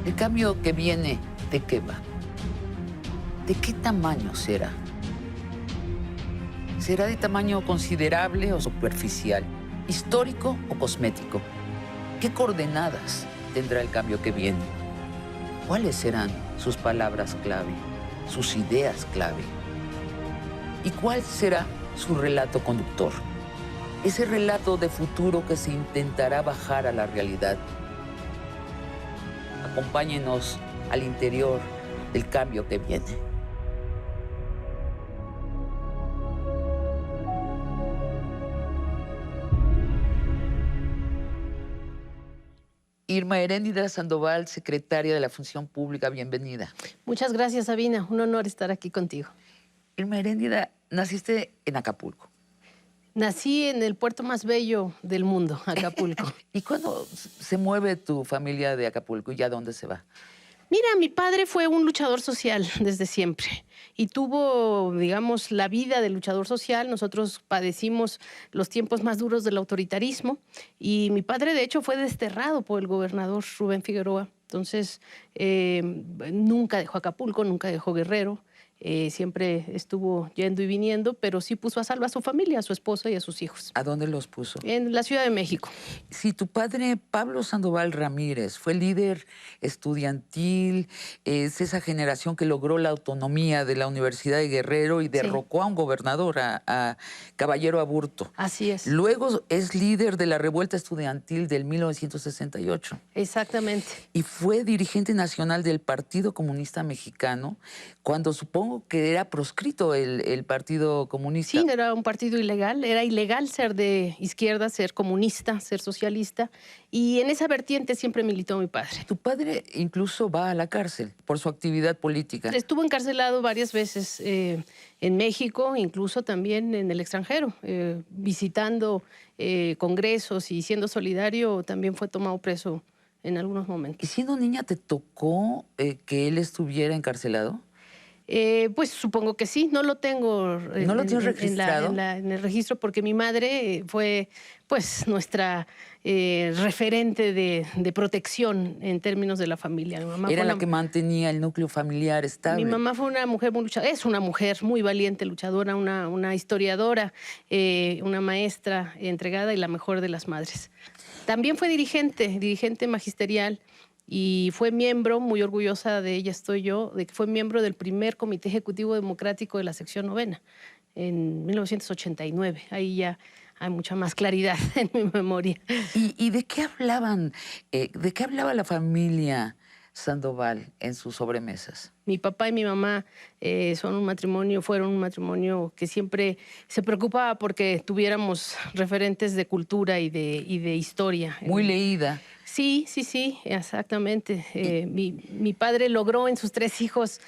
El cambio que viene, ¿de qué va? ¿De qué tamaño será? ¿Será de tamaño considerable o superficial? ¿Histórico o cosmético? ¿Qué coordenadas tendrá el cambio que viene? ¿Cuáles serán sus palabras clave, sus ideas clave? ¿Y cuál será su relato conductor? Ese relato de futuro que se intentará bajar a la realidad. Acompáñenos al interior del cambio que viene. Irma Heréndida Sandoval, secretaria de la Función Pública, bienvenida. Muchas gracias, Sabina. Un honor estar aquí contigo. Irma Heréndida, naciste en Acapulco. Nací en el puerto más bello del mundo, Acapulco. ¿Y cuándo se mueve tu familia de Acapulco y a dónde se va? Mira, mi padre fue un luchador social desde siempre y tuvo, digamos, la vida de luchador social. Nosotros padecimos los tiempos más duros del autoritarismo y mi padre, de hecho, fue desterrado por el gobernador Rubén Figueroa. Entonces, nunca dejó Acapulco, nunca dejó Guerrero. Siempre estuvo yendo y viniendo, pero sí puso a salvo a su familia, a su esposa y a sus hijos. ¿A dónde los puso? En la Ciudad de México. Si tu padre, Pablo Sandoval Ramírez, fue líder estudiantil, es esa generación que logró la autonomía de la Universidad de Guerrero y derrocó a un gobernador, a Caballero Aburto. Así es. Luego es líder de la revuelta estudiantil del 1968. Exactamente. Y fue dirigente nacional del Partido Comunista Mexicano cuando supongo que era proscrito el Partido Comunista. Sí, era un partido ilegal. Era ilegal ser de izquierda, ser comunista, ser socialista. Y en esa vertiente siempre militó mi padre. Tu padre incluso va a la cárcel por su actividad política. Estuvo encarcelado varias veces en México, incluso también en el extranjero, visitando congresos y siendo solidario, también fue tomado preso en algunos momentos. ¿Y siendo niña te tocó que él estuviera encarcelado? Pues supongo que sí, no lo tengo ¿No lo tienes registrado? en el registro porque mi madre fue pues nuestra referente de protección en términos de la familia. Mi mamá Era fue la que mantenía el núcleo familiar estable. Mi mamá fue una mujer muy luchadora, es una mujer muy valiente, luchadora, una historiadora, una maestra entregada y la mejor de las madres. También fue dirigente magisterial. Y fue miembro, muy orgullosa de ella estoy yo, de que fue miembro del primer Comité Ejecutivo Democrático de la Sección Novena, en 1989. Ahí ya hay mucha más claridad en mi memoria. ¿Y de qué hablaban? ¿De qué hablaba la familia Sandoval en sus sobremesas? Mi papá y mi mamá fueron un matrimonio que siempre se preocupaba porque tuviéramos referentes de cultura y de historia. Muy leída. Sí, exactamente. Mi padre logró en sus tres hijos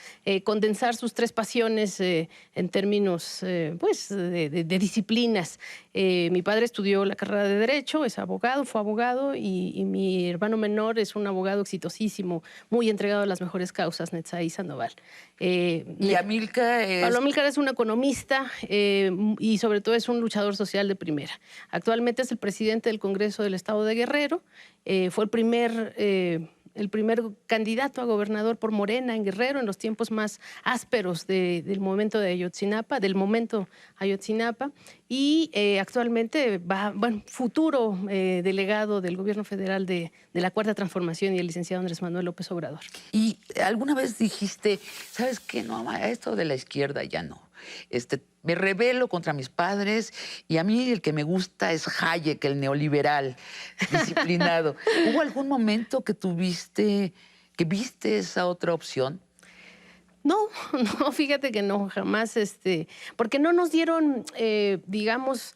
condensar sus tres pasiones en términos pues, de disciplinas. Mi padre estudió la carrera de Derecho, es abogado, fue abogado, y mi hermano menor es un abogado exitosísimo, muy entregado a las mejores causas, Netzaí Sandoval. ¿Y Amílcar es? Pablo Amílcar es un economista y sobre todo es un luchador social de primera. Actualmente es el presidente del Congreso del Estado de Guerrero. Fue el primer candidato a gobernador por Morena en Guerrero en los tiempos más ásperos del momento Ayotzinapa, y actualmente futuro delegado del gobierno federal de la Cuarta Transformación y el licenciado Andrés Manuel López Obrador. ¿Y alguna vez dijiste, sabes qué, no, mamá, esto de la izquierda ya no? Me rebelo contra mis padres y a mí el que me gusta es Hayek, el neoliberal, disciplinado. ¿Hubo algún momento que viste esa otra opción? No, fíjate que no, jamás, porque no nos dieron, digamos,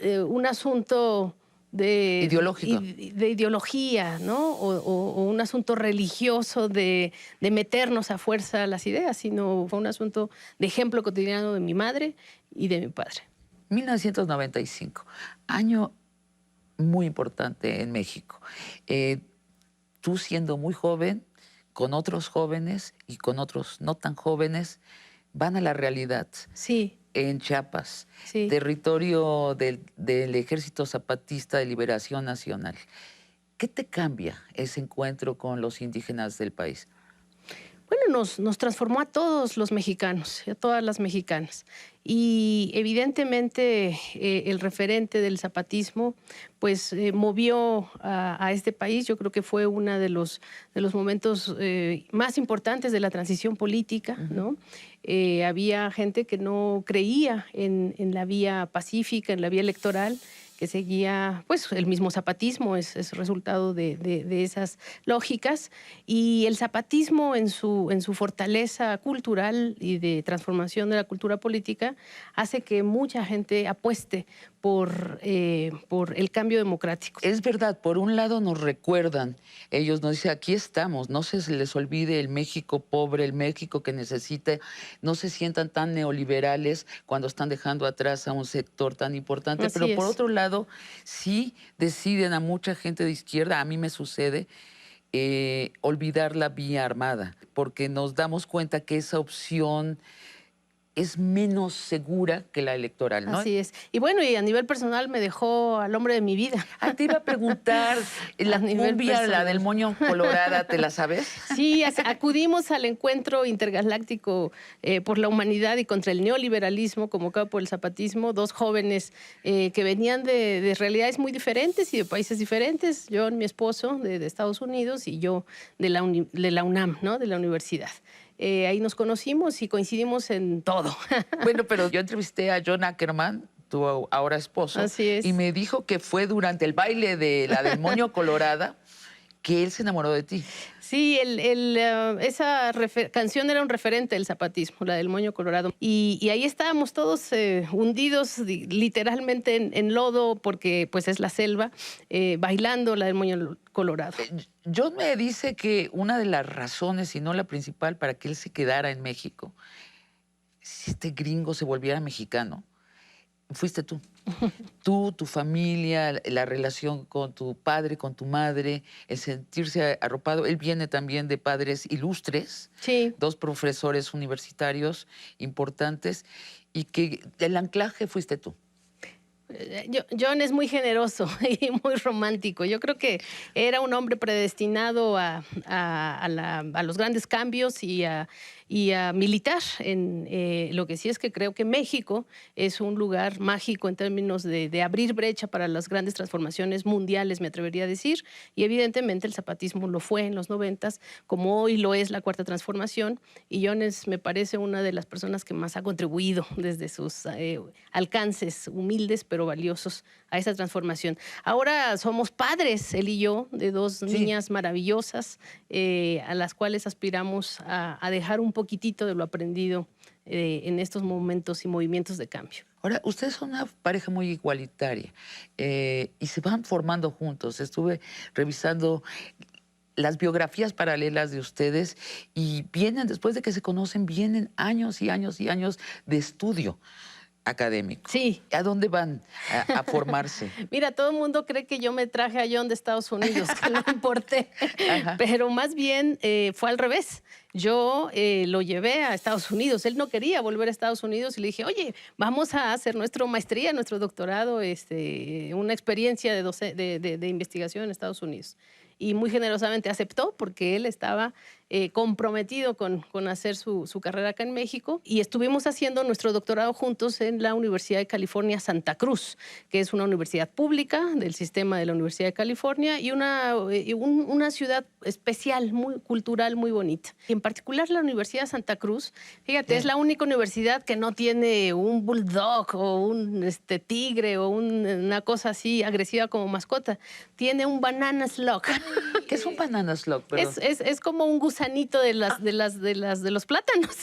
un asunto ideológico. de ideología, ¿no? O un asunto religioso de meternos a fuerza las ideas, sino fue un asunto de ejemplo cotidiano de mi madre y de mi padre. 1995, año muy importante en México. Tú siendo muy joven, con otros jóvenes y con otros no tan jóvenes, van a la realidad. Sí. En Chiapas, sí. Territorio del Ejército Zapatista de Liberación Nacional. ¿Qué te cambia ese encuentro con los indígenas del país? Bueno, nos transformó a todos los mexicanos, a todas las mexicanas. Y evidentemente el referente del zapatismo pues movió a este país. Yo creo que fue uno de los momentos más importantes de la transición política, ¿no? Había gente que no creía en la vía pacífica, en la vía electoral, que seguía, pues el mismo zapatismo es resultado de esas lógicas, y el zapatismo en su fortaleza cultural y de transformación de la cultura política hace que mucha gente apueste por el cambio democrático. Es verdad, por un lado nos recuerdan, ellos nos dicen, aquí estamos, no se les olvide el México pobre, el México que necesita, no se sientan tan neoliberales cuando están dejando atrás a un sector tan importante, Así pero por es. otro lado, sí deciden a mucha gente de izquierda, a mí me sucede, olvidar la vía armada, porque nos damos cuenta que esa opción es menos segura que la electoral, ¿no? Así es. Y bueno, y a nivel personal me dejó al hombre de mi vida. Ah, te iba a preguntar, A la nivel cumbia, la personal. del moño colorada, ¿te la sabes? Sí, acudimos al encuentro intergaláctico por la humanidad y contra el neoliberalismo convocado por el zapatismo, dos jóvenes que venían de realidades muy diferentes y de países diferentes. Yo, mi esposo, de Estados Unidos, y yo de la UNAM, ¿no? De la universidad. Ahí nos conocimos y coincidimos en todo. Bueno, pero yo entrevisté a John Ackerman, tu ahora esposo, Así es. y me dijo que fue durante el baile de la del moño colorada que él se enamoró de ti. Sí, esa canción era un referente del zapatismo, la del moño colorado. Y ahí estábamos todos hundidos literalmente en lodo, porque pues es la selva, bailando la del moño colorado. John me dice que una de las razones, y no la principal, para que él se quedara en México, si este gringo se volviera mexicano, fuiste tú. Tú, tu familia, la relación con tu padre, con tu madre, el sentirse arropado. Él viene también de padres ilustres, Sí. dos profesores universitarios importantes, y que el anclaje fuiste tú. John es muy generoso y muy romántico. Yo creo que era un hombre predestinado a los grandes cambios y a militar. Lo que sí es que creo que México es un lugar mágico en términos de abrir brecha para las grandes transformaciones mundiales, me atrevería a decir. Y evidentemente el zapatismo lo fue en los 90s, como hoy lo es la Cuarta Transformación. Y John me parece una de las personas que más ha contribuido desde sus alcances humildes, pero valiosos, a esa transformación. Ahora somos padres, él y yo, de dos niñas maravillosas, a las cuales aspiramos a dejar un poquitito de lo aprendido en estos momentos y movimientos de cambio. Ahora, ustedes son una pareja muy igualitaria y se van formando juntos. Estuve revisando las biografías paralelas de ustedes y vienen, después de que se conocen, vienen años y años y años de estudio académico. Sí. ¿A dónde van a formarse? Mira, todo el mundo cree que yo me traje a John de Estados Unidos, que lo importé, pero más bien fue al revés. Yo lo llevé a Estados Unidos. Él no quería volver a Estados Unidos y le dije, oye, vamos a hacer nuestra maestría, nuestro doctorado, una experiencia de investigación en Estados Unidos. Y muy generosamente aceptó porque él estaba comprometido con hacer su carrera acá en México, y estuvimos haciendo nuestro doctorado juntos en la Universidad de California Santa Cruz, que es una universidad pública del sistema de la Universidad de California y una ciudad especial, muy cultural, muy bonita. Y en particular la Universidad de Santa Cruz, fíjate, es la única universidad que no tiene un bulldog o un tigre o una cosa así agresiva como mascota. Tiene un banana slug. ¿Qué es un banana slug? Es como un gusanito de los plátanos.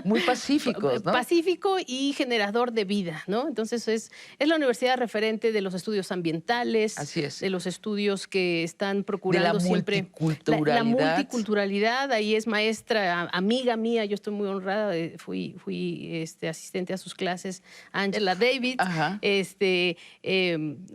Muy pacíficos, ¿no? Pacífico y generador de vida, ¿no? Entonces es la universidad referente de los estudios ambientales. Así es. De los estudios que están procurando de la siempre multiculturalidad. la multiculturalidad. Ahí es maestra, amiga mía. Yo estoy muy honrada. Fui asistente a sus clases. Angela David,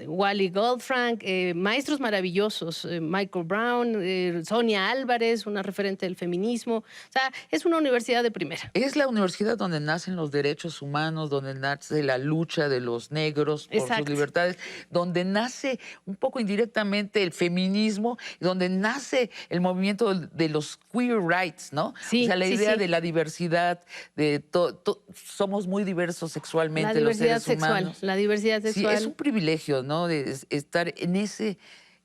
Wally Goldfrank, maestros maravillosos. Michael Brown, Sonia Álvarez, una referente del feminismo. O sea, es una universidad de primera. Es la universidad donde nacen los derechos humanos, donde nace la lucha de los negros por sus Exacto. libertades, donde nace un poco indirectamente el feminismo, donde nace el movimiento de los queer rights, ¿no? Sí, o sea, la sí, idea sí. de la diversidad, de somos muy diversos sexualmente La los diversidad seres sexual, humanos. la diversidad Sí, es un sexual. privilegio, ¿no? De estar en ese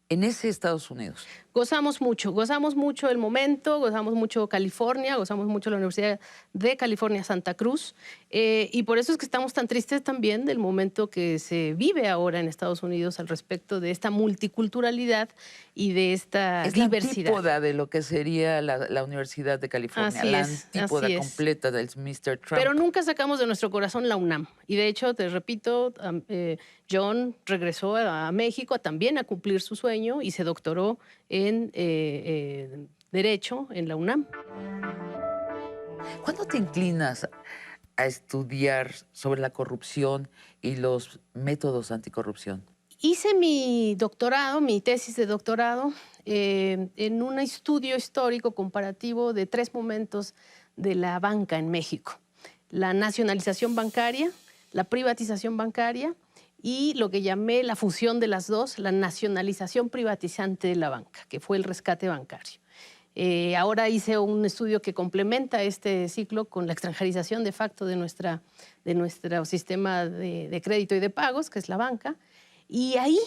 Estados Unidos. Gozamos mucho el momento, gozamos mucho California, gozamos mucho la Universidad de California Santa Cruz, y por eso es que estamos tan tristes también del momento que se vive ahora en Estados Unidos al respecto de esta multiculturalidad y de esta Es la diversidad. antípoda de lo que sería la Universidad de California, la antípoda así es. completa del Mr. Trump. Pero nunca sacamos de nuestro corazón la UNAM. Y de hecho, te repito, John regresó a México también a cumplir su sueño y se doctoró en Derecho en la UNAM. ¿Cuándo te inclinas a estudiar sobre la corrupción y los métodos anticorrupción? Hice mi doctorado, mi tesis de doctorado, en un estudio histórico comparativo de 3 momentos de la banca en México. La nacionalización bancaria, la privatización bancaria y lo que llamé la fusión de las dos, la nacionalización privatizante de la banca, que fue el rescate bancario. Ahora hice un estudio que complementa este ciclo con la extranjerización de facto de nuestro sistema de crédito y de pagos, que es la banca. Y ahí,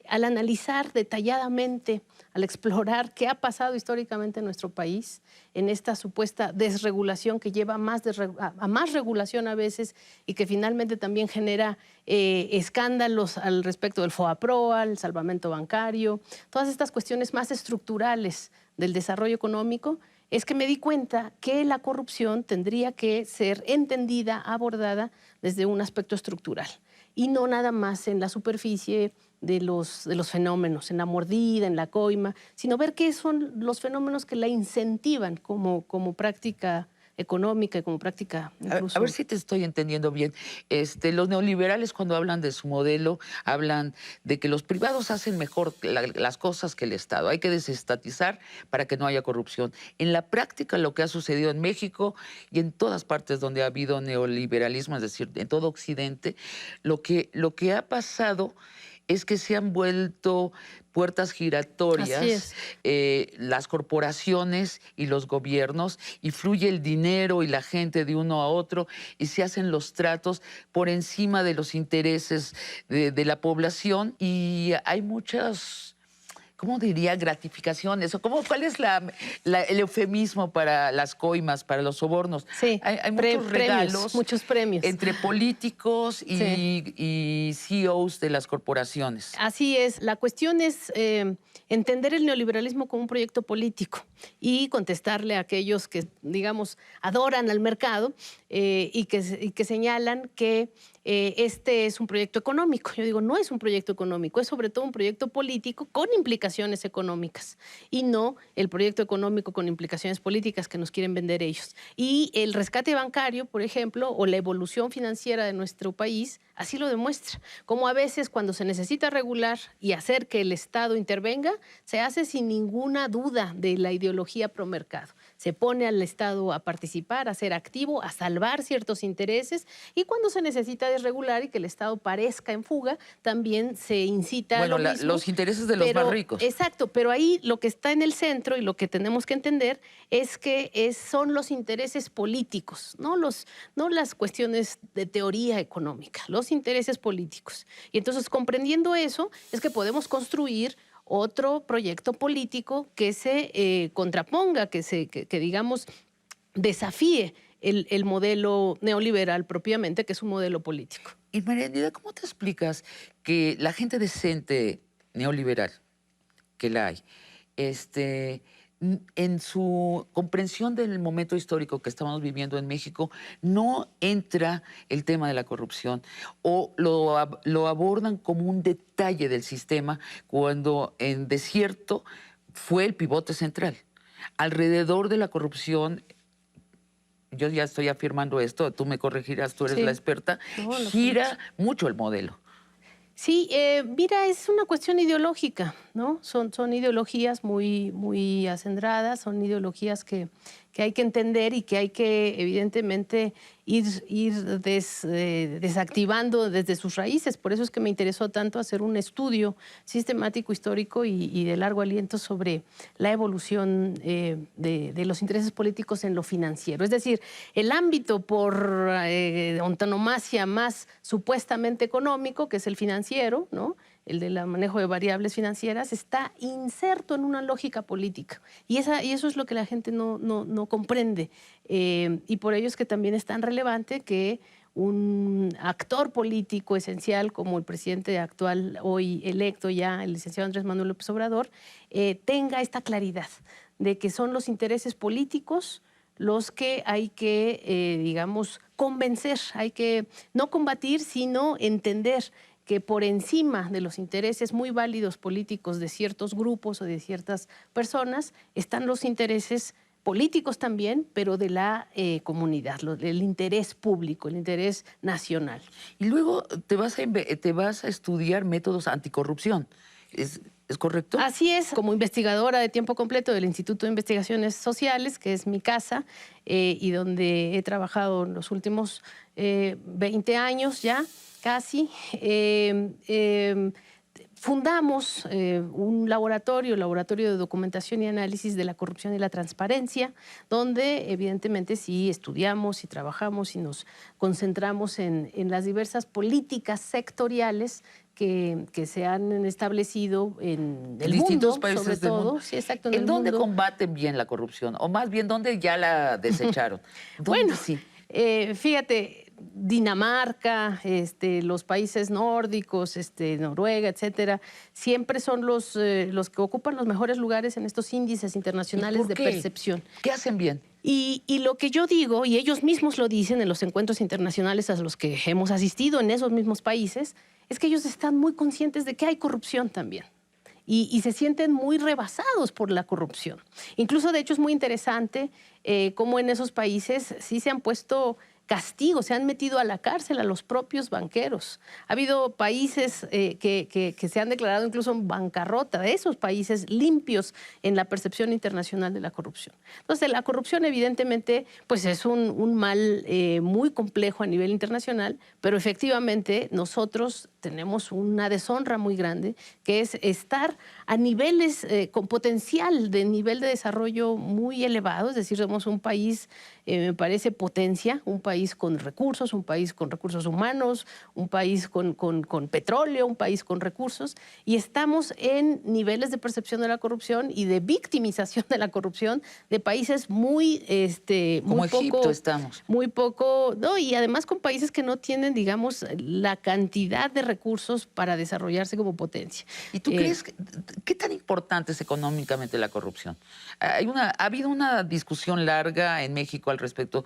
al analizar detalladamente, al explorar qué ha pasado históricamente en nuestro país, en esta supuesta desregulación que lleva a más regulación a veces y que finalmente también genera escándalos al respecto del FOAPROA, el salvamento bancario, todas estas cuestiones más estructurales del desarrollo económico, es que me di cuenta que la corrupción tendría que ser entendida, abordada desde un aspecto estructural y no nada más en la superficie de los fenómenos, en la mordida, en la coima, sino ver qué son los fenómenos que la incentivan como práctica económica y como práctica incluso. A ver si te estoy entendiendo bien. Los neoliberales, cuando hablan de su modelo, hablan de que los privados hacen mejor las cosas que el Estado. Hay que desestatizar para que no haya corrupción. En la práctica, lo que ha sucedido en México y en todas partes donde ha habido neoliberalismo, es decir, en todo Occidente, lo que ha pasado es que se han vuelto puertas giratorias las corporaciones y los gobiernos, y fluye el dinero y la gente de uno a otro, y se hacen los tratos por encima de los intereses de la población, y hay muchas... ¿Cómo diría? Gratificaciones. ¿Cuál es el eufemismo para las coimas, para los sobornos? Sí, hay muchos regalos. Muchos premios. Entre políticos y CEOs de las corporaciones. Así es. La cuestión es entender el neoliberalismo como un proyecto político y contestarle a aquellos que, digamos, adoran al mercado y que señalan que este es un proyecto económico. Yo digo, no es un proyecto económico, es sobre todo un proyecto político con implicaciones económicas y no el proyecto económico con implicaciones políticas que nos quieren vender ellos. Y el rescate bancario, por ejemplo, o la evolución financiera de nuestro país, así lo demuestra. Como a veces cuando se necesita regular y hacer que el Estado intervenga, se hace sin ninguna duda de la ideología promercado. Se pone al Estado a participar, a ser activo, a salvar ciertos intereses, y cuando se necesita desregular y que el Estado parezca en fuga, también se incita a lo mismo. Los intereses de los más ricos. Exacto, pero ahí lo que está en el centro y lo que tenemos que entender es que son los intereses políticos, no las cuestiones de teoría económica, los intereses políticos. Y entonces, comprendiendo eso, es que podemos construir otro proyecto político que se contraponga, que digamos, desafíe el modelo neoliberal propiamente, que es un modelo político. Y Marianela, ¿cómo te explicas que la gente decente neoliberal, que la hay, en su comprensión del momento histórico que estamos viviendo en México, no entra el tema de la corrupción o lo abordan como un detalle del sistema, cuando en desierto fue el pivote central? Alrededor de la corrupción, yo ya estoy afirmando esto, tú me corregirás, tú eres la experta, gira mucho el modelo. Sí, mira, es una cuestión ideológica, ¿no? Son ideologías muy acendradas, son ideologías que hay que entender y que hay que, evidentemente, ir desactivando desde sus raíces. Por eso es que me interesó tanto hacer un estudio sistemático, histórico y de largo aliento sobre la evolución de los intereses políticos en lo financiero. Es decir, el ámbito por antonomasia más supuestamente económico, que es el financiero, ¿no? El del manejo de variables financieras, está inserto en una lógica política. Y eso es lo que la gente no comprende. Y por ello es que también es tan relevante que un actor político esencial como el presidente actual, hoy electo ya, el licenciado Andrés Manuel López Obrador, tenga esta claridad de que son los intereses políticos los que hay que, digamos, convencer, hay que no combatir, sino entender que por encima de los intereses muy válidos políticos de ciertos grupos o de ciertas personas están los intereses políticos también, pero de la comunidad, el interés público, el interés nacional. Y luego te vas a estudiar métodos anticorrupción. ¿Es correcto? Así es, como investigadora de tiempo completo del Instituto de Investigaciones Sociales, que es mi casa, y donde he trabajado en los últimos 20 años ya, casi, fundamos un laboratorio de documentación y análisis de la corrupción y la transparencia, donde evidentemente sí estudiamos y trabajamos y nos concentramos en las diversas políticas sectoriales que se han establecido en el distintos mundo, países sobre del todo. mundo. Sí, exacto, ¿En dónde mundo. combaten bien la corrupción? O más bien, ¿dónde ya la desecharon? ¿Dónde Bueno, sí? Fíjate, Dinamarca, los países nórdicos, Noruega, etcétera, siempre son los que ocupan los mejores lugares en estos índices internacionales de percepción. ¿Qué hacen bien? Y lo que yo digo, y ellos mismos lo dicen en los encuentros internacionales a los que hemos asistido en esos mismos países, es que ellos están muy conscientes de que hay corrupción también. Y se sienten muy rebasados por la corrupción. Incluso, de hecho, es muy interesante cómo en esos países sí se han puesto castigos, se han metido a la cárcel a los propios banqueros. Ha habido países que se han declarado incluso en bancarrota, de esos países limpios en la percepción internacional de la corrupción. Entonces, la corrupción evidentemente pues es un mal muy complejo a nivel internacional, pero efectivamente nosotros tenemos una deshonra muy grande, que es estar a niveles con potencial de nivel de desarrollo muy elevado, es decir, somos un país, me parece, potencia, un país con recursos, un país con recursos humanos, un país con petróleo, un país con recursos, y estamos en niveles de percepción de la corrupción y de victimización de la corrupción de países muy, como muy Egipto poco, estamos. muy poco, no, y además con países que no tienen, digamos, la cantidad de recursos para desarrollarse como potencia. ¿Y tú crees qué tan importante es económicamente la corrupción? Ha habido una discusión larga en México al respecto.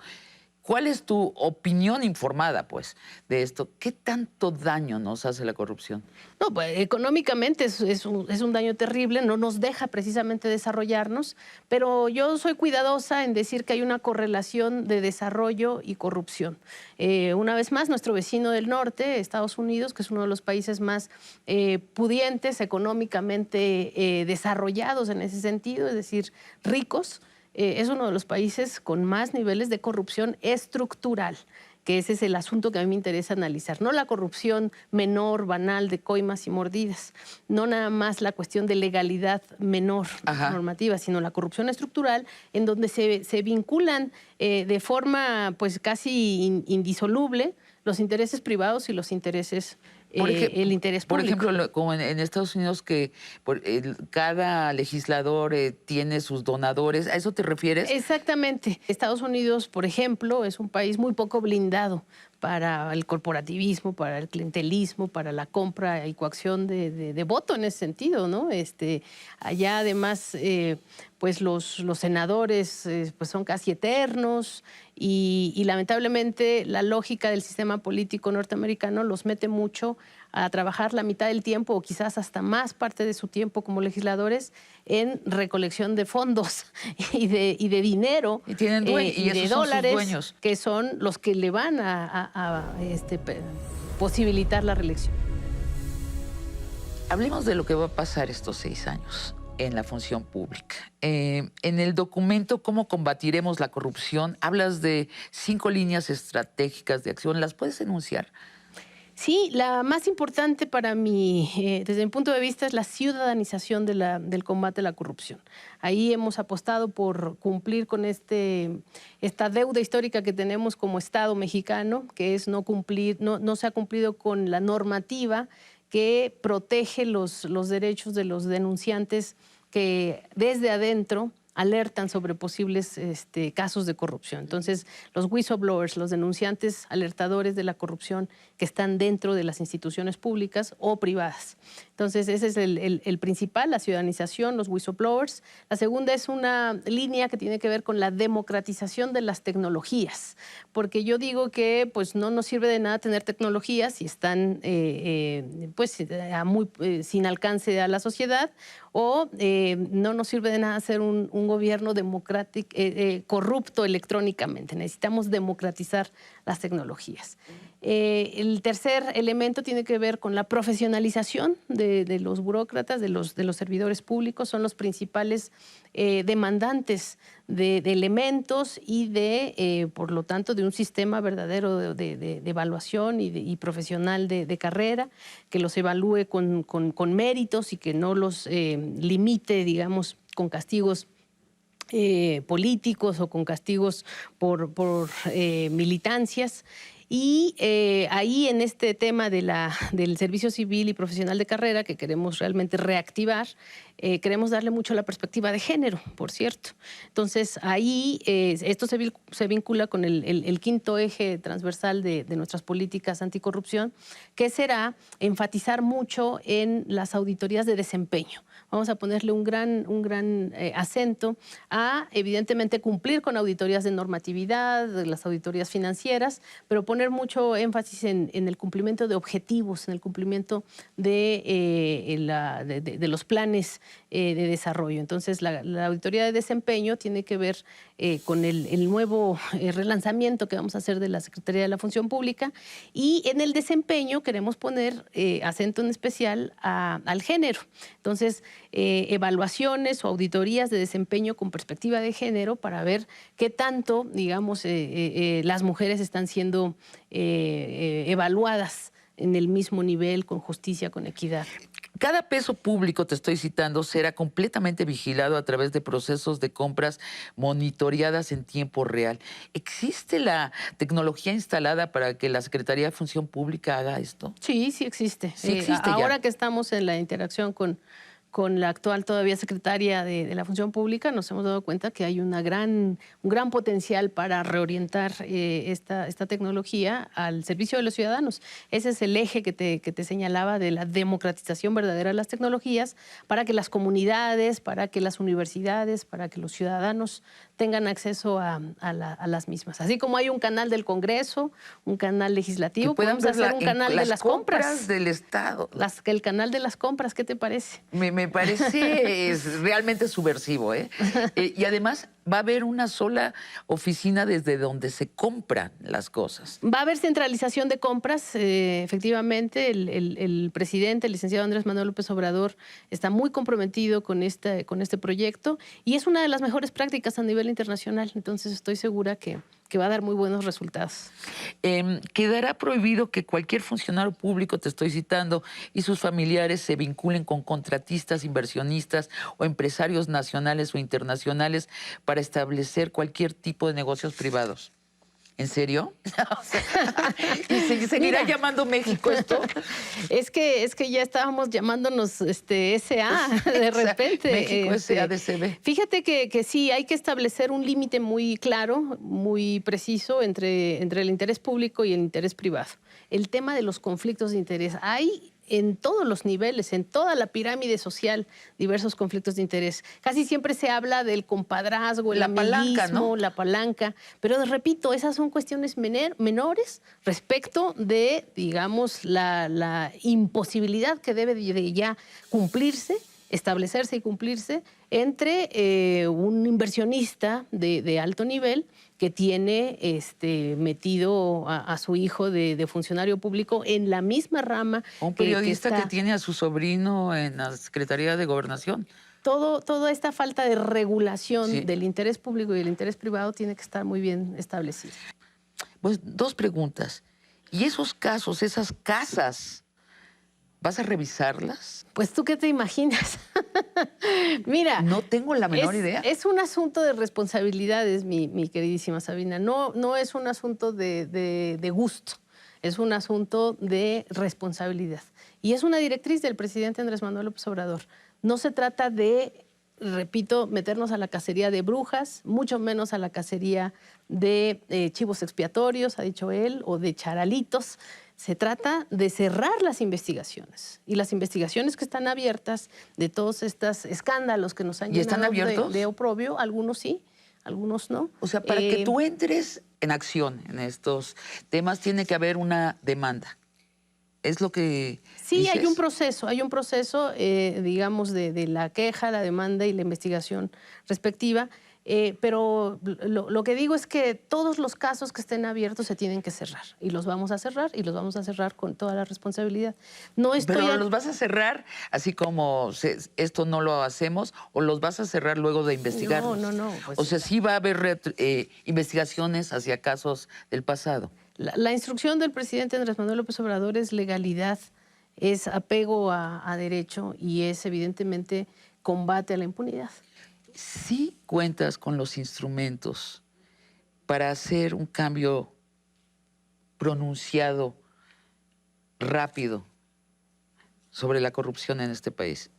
¿Cuál es tu opinión informada, pues, de esto? ¿Qué tanto daño nos hace la corrupción? No, pues económicamente es un daño terrible, no nos deja precisamente desarrollarnos, pero yo soy cuidadosa en decir que hay una correlación de desarrollo y corrupción. Una vez más, nuestro vecino del norte, Estados Unidos, que es uno de los países más pudientes, económicamente desarrollados en ese sentido, es decir, ricos, es uno de los países con más niveles de corrupción estructural, que ese es el asunto que a mí me interesa analizar. No la corrupción menor, banal, de coimas y mordidas, no nada más la cuestión de legalidad menor normativa, sino la corrupción estructural, en donde se vinculan de forma pues casi indisoluble los intereses privados y los intereses el interés público. Por ejemplo, como en Estados Unidos, que cada legislador tiene sus donadores, ¿a eso te refieres? Exactamente. Estados Unidos, por ejemplo, es un país muy poco blindado para el corporativismo, para el clientelismo, para la compra y coacción de voto en ese sentido, ¿no? Allá además, pues los senadores pues son casi eternos y lamentablemente la lógica del sistema político norteamericano los mete mucho a trabajar la mitad del tiempo o quizás hasta más parte de su tiempo como legisladores en recolección de fondos y de dinero y tienen y de dólares, son sus dueños, que son los que le van a posibilitar la reelección. Hablemos de lo que va a pasar estos 6 años en la función pública. En el documento ¿Cómo combatiremos la corrupción? Hablas de 5 líneas estratégicas de acción. ¿Las puedes enunciar? Sí, la más importante para mí, desde mi punto de vista, es la ciudadanización del combate a la corrupción. Ahí hemos apostado por cumplir con esta deuda histórica que tenemos como Estado mexicano, que es no se ha cumplido con la normativa que protege los derechos de los denunciantes que desde adentro alertan sobre posibles casos de corrupción. Entonces, los whistleblowers, los denunciantes alertadores de la corrupción que están dentro de las instituciones públicas o privadas. Entonces, ese es el principal, la ciudadanización, los whistleblowers. La segunda es una línea que tiene que ver con la democratización de las tecnologías, porque yo digo que pues, no nos sirve de nada tener tecnologías si están sin alcance a la sociedad, o no nos sirve de nada ser un gobierno democrático, corrupto electrónicamente. Necesitamos democratizar las tecnologías. El tercer elemento tiene que ver con la profesionalización de los burócratas, de los servidores públicos. Son los principales demandantes de elementos y por lo tanto, de un sistema verdadero de evaluación y profesional de carrera, que los evalúe con méritos y que no los limite, digamos, con castigos políticos o con castigos por militancias. Y ahí en este tema del servicio civil y profesional de carrera que queremos realmente reactivar, queremos darle mucho la perspectiva de género, por cierto. Entonces ahí esto se vincula con el quinto eje transversal de nuestras políticas anticorrupción, que será enfatizar mucho en las auditorías de desempeño. Vamos a ponerle un gran acento a, evidentemente, cumplir con auditorías de normatividad, de las auditorías financieras, pero poner mucho énfasis en el cumplimiento de objetivos, en el cumplimiento de los planes de desarrollo. Entonces, la auditoría de desempeño tiene que ver con el nuevo relanzamiento que vamos a hacer de la Secretaría de la Función Pública, y en el desempeño queremos poner acento en especial al género. Entonces, evaluaciones o auditorías de desempeño con perspectiva de género para ver qué tanto, digamos, las mujeres están siendo evaluadas en el mismo nivel, con justicia, con equidad. Cada peso público, te estoy citando, será completamente vigilado a través de procesos de compras monitoreadas en tiempo real. ¿Existe la tecnología instalada para que la Secretaría de Función Pública haga esto? Sí, sí existe. Sí existe ahora ya. que estamos en la interacción con la actual todavía secretaria de la Función Pública, nos hemos dado cuenta que hay un gran potencial para reorientar esta tecnología al servicio de los ciudadanos. Ese es el eje que te señalaba de la democratización verdadera de las tecnologías, para que las comunidades, para que las universidades, para que los ciudadanos tengan acceso a las mismas. Así como hay un canal del Congreso, un canal legislativo, podemos hacer un canal de las compras del Estado. El canal de las compras, ¿qué te parece? Me parece realmente subversivo, ¿eh? Y además va a haber una sola oficina desde donde se compran las cosas. Va a haber centralización de compras. Efectivamente, el presidente, el licenciado Andrés Manuel López Obrador, está muy comprometido con este proyecto, y es una de las mejores prácticas a nivel internacional. Entonces estoy segura que va a dar muy buenos resultados. Quedará prohibido que cualquier funcionario público, te estoy citando, y sus familiares se vinculen con contratistas, inversionistas o empresarios nacionales o internacionales para establecer cualquier tipo de negocios privados. ¿En serio? ¿Y seguirá llamando México esto? Es que ya estábamos llamándonos SA de repente. México SADCB. Fíjate que sí, hay que establecer un límite muy claro, muy preciso entre el interés público y el interés privado. El tema de los conflictos de interés. Hay en todos los niveles, en toda la pirámide social, diversos conflictos de interés. Casi siempre se habla del compadrazgo, el amiguismo, ¿no? La palanca, pero repito, esas son cuestiones menores respecto de, digamos, la imposibilidad que debe de ya cumplirse establecerse y cumplirse entre un inversionista de alto nivel que tiene metido a su hijo de funcionario público en la misma rama. Un periodista que tiene a su sobrino en la Secretaría de Gobernación. Toda esta falta de regulación Sí. del interés público y del interés privado tiene que estar muy bien establecida. Pues 2 preguntas. ¿Y esos casos, esas casas, vas a revisarlas? Pues, ¿tú qué te imaginas? Mira. No tengo la menor idea. Es un asunto de responsabilidades, mi queridísima Sabina. No es un asunto de gusto, es un asunto de responsabilidad. Y es una directriz del presidente Andrés Manuel López Obrador. No se trata de, repito, meternos a la cacería de brujas, mucho menos a la cacería de chivos expiatorios, ha dicho él, o de charalitos. Se trata de cerrar las investigaciones. Y las investigaciones que están abiertas de todos estos escándalos que nos han ¿Y están llenado abiertos? de oprobio, algunos sí, algunos no. O sea, para que tú entres en acción en estos temas, tiene que haber una demanda. ¿Es lo que Sí, dices? hay un proceso, digamos, de la queja, la demanda y la investigación respectiva. Pero lo que digo es que todos los casos que estén abiertos se tienen que cerrar. Y los vamos a cerrar, y los vamos a cerrar con toda la responsabilidad. ¿Pero los vas a cerrar así como esto no lo hacemos, o los vas a cerrar luego de investigarlos? No. Pues, o sea, sí va a haber investigaciones hacia casos del pasado. La instrucción del presidente Andrés Manuel López Obrador es legalidad, es apego a derecho y es evidentemente combate a la impunidad. Sí cuentas con los instrumentos para hacer un cambio pronunciado, rápido, sobre la corrupción en este país.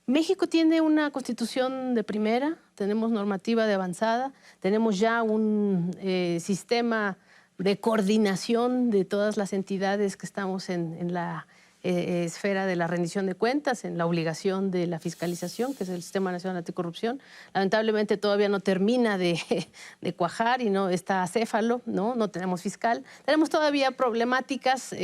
México tiene una constitución de primera, tenemos normativa de avanzada, tenemos ya un sistema de coordinación de todas las entidades que estamos en la esfera de la rendición de cuentas, en la obligación de la fiscalización, que es el Sistema Nacional Anticorrupción. Lamentablemente todavía no termina de cuajar y no está acéfalo, no tenemos fiscal. Tenemos todavía problemáticas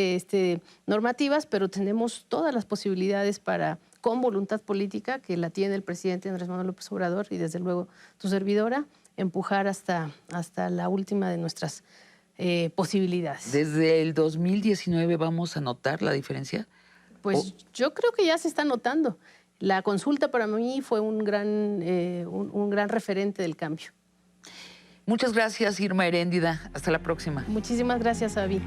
normativas, pero tenemos todas las posibilidades para, con voluntad política, que la tiene el presidente Andrés Manuel López Obrador y desde luego tu servidora, empujar hasta la última de nuestras posibilidades. ¿Desde el 2019 vamos a notar la diferencia? Pues yo creo que ya se está notando. La consulta para mí fue un gran referente del cambio. Muchas gracias, Irma Heréndida. Hasta la próxima. Muchísimas gracias, Avi.